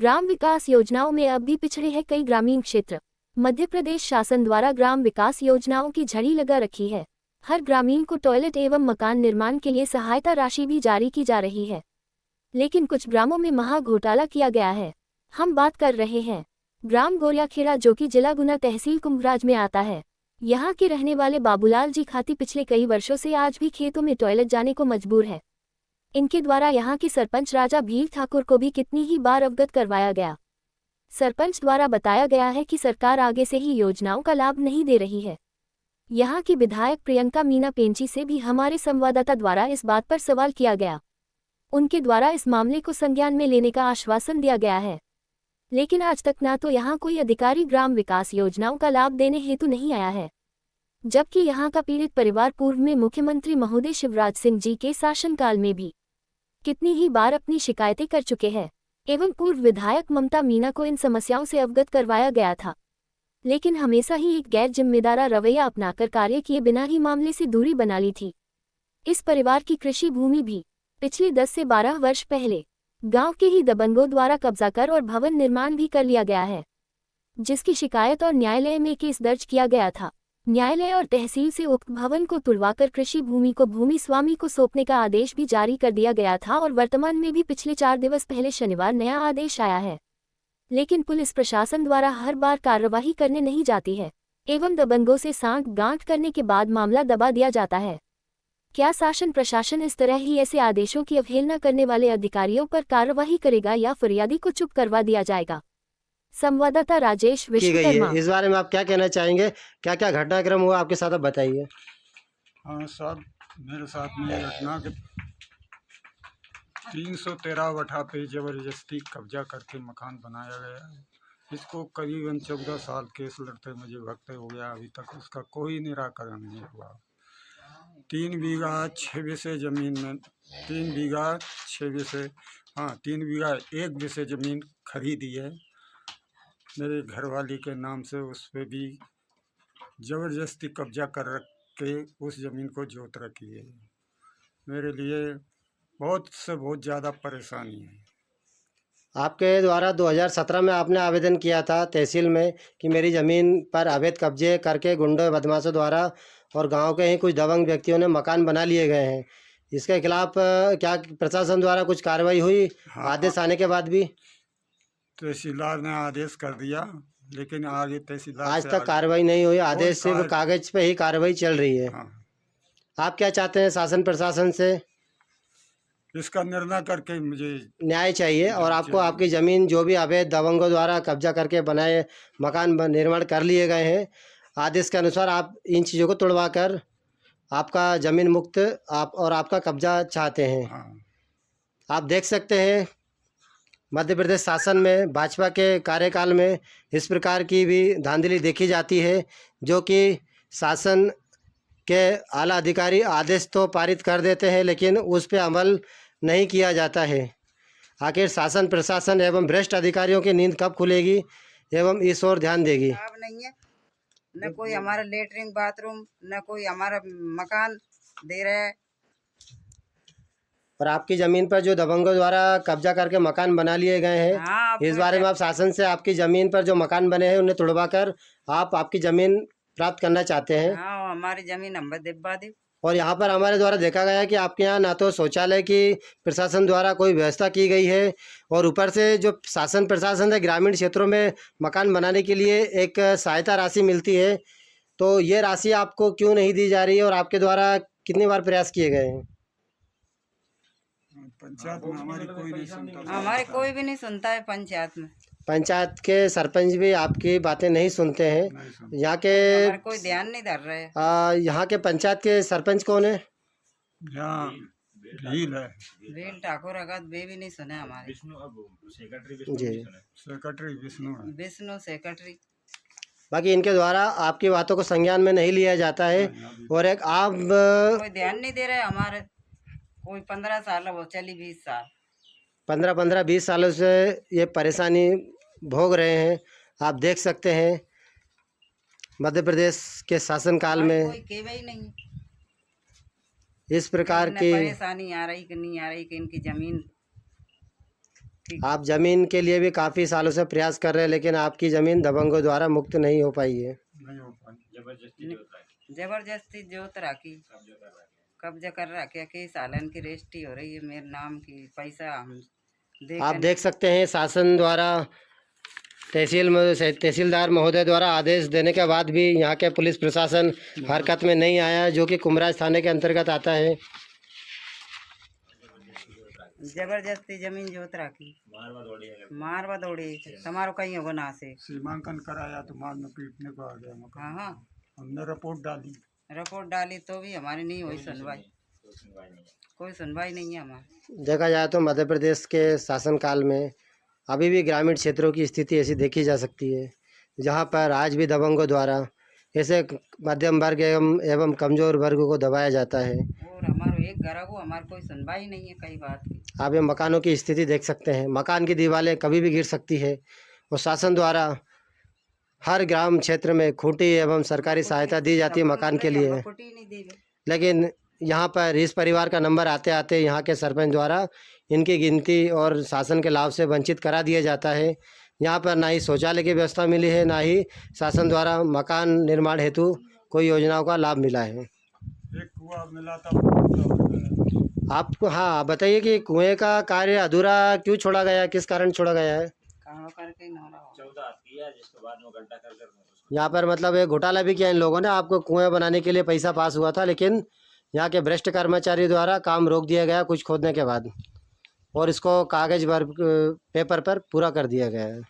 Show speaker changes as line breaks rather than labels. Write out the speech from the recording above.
ग्राम विकास योजनाओं में अब भी पिछड़े हैं कई ग्रामीण क्षेत्र। मध्य प्रदेश शासन द्वारा ग्राम विकास योजनाओं की झड़ी लगा रखी है। हर ग्रामीण को टॉयलेट एवं मकान निर्माण के लिए सहायता राशि भी जारी की जा रही है, लेकिन कुछ ग्रामों में महा घोटाला किया गया है। हम बात कर रहे हैं ग्राम गोरियाखेड़ा, जो कि जिला गुना तहसील कुंभराज में आता है। यहाँ के रहने वाले बाबूलाल जी खाती पिछले कई वर्षों से आज भी खेतों में टॉयलेट जाने को मजबूर है। इनके द्वारा यहाँ के सरपंच राजा भील ठाकुर को भी कितनी ही बार अवगत करवाया गया। सरपंच द्वारा बताया गया है कि सरकार आगे से ही योजनाओं का लाभ नहीं दे रही है। यहाँ की विधायक प्रियंका मीना पेंची से भी हमारे संवाददाता द्वारा इस बात पर सवाल किया गया। उनके द्वारा इस मामले को संज्ञान में लेने का आश्वासन दिया गया है, लेकिन आज तक ना तो यहाँ कोई अधिकारी ग्राम विकास योजनाओं का लाभ देने हेतु नहीं आया है, जबकि यहाँ का पीड़ित परिवार पूर्व में मुख्यमंत्री महोदय शिवराज सिंह जी के शासनकाल में भी कितनी ही बार अपनी शिकायतें कर चुके हैं एवं पूर्व विधायक ममता मीना को इन समस्याओं से अवगत करवाया गया था, लेकिन हमेशा ही एक गैर जिम्मेदार रवैया अपनाकर कार्य किए बिना ही मामले से दूरी बना ली थी। इस परिवार की कृषि भूमि भी पिछले 10 से 12 वर्ष पहले गांव के ही दबंगों द्वारा कब्जा कर और भवन निर्माण भी कर लिया गया है, जिसकी शिकायत और न्यायालय में केस दर्ज किया गया था। न्यायालय और तहसील से उक्त भवन को तुड़वाकर कृषि भूमि को भूमि स्वामी को सौंपने का आदेश भी जारी कर दिया गया था और वर्तमान में भी पिछले 4 दिवस पहले शनिवार नया आदेश आया है, लेकिन पुलिस प्रशासन द्वारा हर बार कार्रवाई करने नहीं जाती है एवं दबंगों से सांठ गांठ करने के बाद मामला दबा दिया जाता है। क्या शासन प्रशासन इस तरह ही ऐसे आदेशों की अवहेलना करने वाले अधिकारियों पर कार्रवाई करेगा या फरियादी को चुप करवा दिया जाएगा? संवाददाता राजेश विश्वकर्मा।
इस बारे में आप क्या कहना चाहेंगे? क्या क्या घटनाक्रम हुआ आपके साथ, आप बताइए।
हाँ साहब, मेरे साथ में ये घटना कि 313 वठा पे ज़बरदस्ती कब्जा करके मकान बनाया गया है। इसको करीबन 14 साल केस लड़ते मुझे वक्त हो गया, अभी तक उसका कोई निराकरण नहीं हुआ। 3 बीघा 6 विषय ज़मीन में 3 बीघा 6 विषय 3 बीघा 1 विषय ज़मीन खरीदी है मेरे घरवाली के नाम से। उस पर भी ज़बरदस्ती कब्जा कर रख के उस ज़मीन को जोत रखी है। मेरे लिए बहुत से बहुत ज़्यादा परेशानी है।
आपके द्वारा 2017 में आपने आवेदन किया था तहसील में कि मेरी ज़मीन पर अवैध कब्जे करके गुंडों बदमाशों द्वारा और गांव के ही कुछ दबंग व्यक्तियों ने मकान बना लिए गए हैं। इसके खिलाफ क्या प्रशासन द्वारा कुछ कार्रवाई हुई? आदेश आने के बाद भी
तहसीलदार ने आदेश कर दिया, लेकिन आगे तहसीलदार
आज तक कार्रवाई नहीं हुई। आदेश सिर्फ कागज पे ही कार्रवाई चल रही है। आप क्या चाहते हैं शासन प्रशासन से?
इसका निर्णय करके मुझे
न्याय चाहिए और आपको आपकी ज़मीन जो भी अवैध दबंगों द्वारा कब्जा करके बनाए मकान निर्माण कर लिए गए हैं, आदेश के अनुसार आप इन चीज़ों को तोड़वा कर आपका ज़मीन मुक्त आपका कब्जा चाहते हैं। आप देख सकते हैं मध्य प्रदेश शासन में भाजपा के कार्यकाल में इस प्रकार की भी धांधली देखी जाती है, जो कि शासन के आला अधिकारी आदेश तो पारित कर देते हैं लेकिन उस पर अमल नहीं किया जाता है। आखिर शासन प्रशासन एवं भ्रष्ट अधिकारियों की नींद कब खुलेगी एवं इस ओर ध्यान देगी?
नहीं है, न कोई हमारा लेटरिन बाथरूम, न कोई हमारा मकान दे रहा है।
और आपकी ज़मीन पर जो दबंगों द्वारा कब्जा करके मकान बना लिए गए हैं, इस बारे में आप शासन से आपकी ज़मीन पर जो मकान बने हैं उन्हें तुड़वा कर आप आपकी ज़मीन प्राप्त करना चाहते हैं।
हाँ, हमारी ज़मीन हम दिलवा दे।
और यहाँ पर हमारे द्वारा देखा गया है कि आपके यहाँ ना तो शौचालय की प्रशासन द्वारा कोई व्यवस्था की गई है और ऊपर से जो शासन प्रशासन है ग्रामीण क्षेत्रों में मकान बनाने के लिए एक सहायता राशि मिलती है, तो ये राशि आपको क्यों नहीं दी जा रही है और आपके द्वारा कितनी बार प्रयास किए गए हैं?
पंचायत में हमारी कोई नहीं सुनता।
हमारे कोई भी नहीं सुनता है पंचायत में।
पंचायत के सरपंच भी आपकी बातें नहीं सुनते हैं। यहाँ के
कोई ध्यान नहीं धर रहे हैं।
यहाँ के पंचायत के सरपंच कौन है?
भील ठाकुर अगत वे भी नहीं सुने हमारे।
Secretary
Vishnu secretary.
बाकी इनके द्वारा आपकी बातों को संज्ञान में नहीं लिया जाता है और एक आप
कोई ध्यान नहीं दे रहे हमारे। कोई 15 साल वो चली 20 साल
15-20 सालों से ये परेशानी भोग रहे हैं। आप देख सकते हैं मध्य प्रदेश के शासनकाल में
कोई नहीं
इस प्रकार की
परेशानी आ रही कि नहीं आ रही कि इनकी ज़मीन ठीक।
आप ज़मीन के लिए भी काफ़ी सालों से प्रयास कर रहे हैं, लेकिन आपकी ज़मीन दबंगों द्वारा मुक्त नहीं हो पाई है।
नहीं हो पाई।
जबरदस्ती जोत राखी, कब्जा कर रखे कि सालन की रजिस्ट्री हो रही है मेरे नाम की, पैसा हम
आप देख सकते हैं शासन द्वारा तहसीलदार महोदय द्वारा आदेश देने के बाद भी यहाँ के पुलिस प्रशासन हरकत में नहीं आया, जो कि कुमराज थाने के अंतर्गत आता है।
जबरदस्ती जमीन जोत राखी, मारवा दौड़ी तुम्हारो कहीं होगा ना से।
सीमांकन कराया तो मारने पीटने को आ गया मकान।
हाँ,
हमने
रिपोर्ट डाली तो भी हमारी नहीं हुई सुनवाई, कोई सुनवाई नहीं है हमारी।
देखा जाए तो मध्य प्रदेश के शासनकाल में अभी भी ग्रामीण क्षेत्रों की स्थिति ऐसी देखी जा सकती है, जहाँ पर आज भी दबंगों द्वारा ऐसे मध्यम वर्ग एवं कमज़ोर वर्ग को दबाया जाता है।
और हमारो एक घर को हमारी कोई सुनवाई नहीं है कई बात की।
आप ये मकानों की स्थिति देख सकते हैं, मकान की दीवारें कभी भी गिर सकती है और शासन द्वारा हर ग्राम क्षेत्र में खूंटी एवं सरकारी सहायता दी जाती है मकान के लिए, लेकिन यहाँ पर इस परिवार का नंबर आते आते यहाँ के सरपंच द्वारा इनकी गिनती और शासन के लाभ से वंचित करा दिया जाता है। यहाँ पर ना ही शौचालय की व्यवस्था मिली है, ना ही शासन द्वारा मकान निर्माण हेतु कोई योजनाओं का लाभ मिला है।
एक कुआं मिला था
आपको, हाँ बताइए कि कुएं का कार्य अधूरा क्यों छोड़ा गया, किस कारण छोड़ा गया है? यहाँ पर मतलब एक घोटाला भी किया इन लोगों ने, आपको कुएं बनाने के लिए पैसा पास हुआ था, लेकिन यहाँ के भ्रष्ट कर्मचारी द्वारा काम रोक दिया गया कुछ खोदने के बाद, और इसको कागज पेपर पर पूरा कर दिया गया है।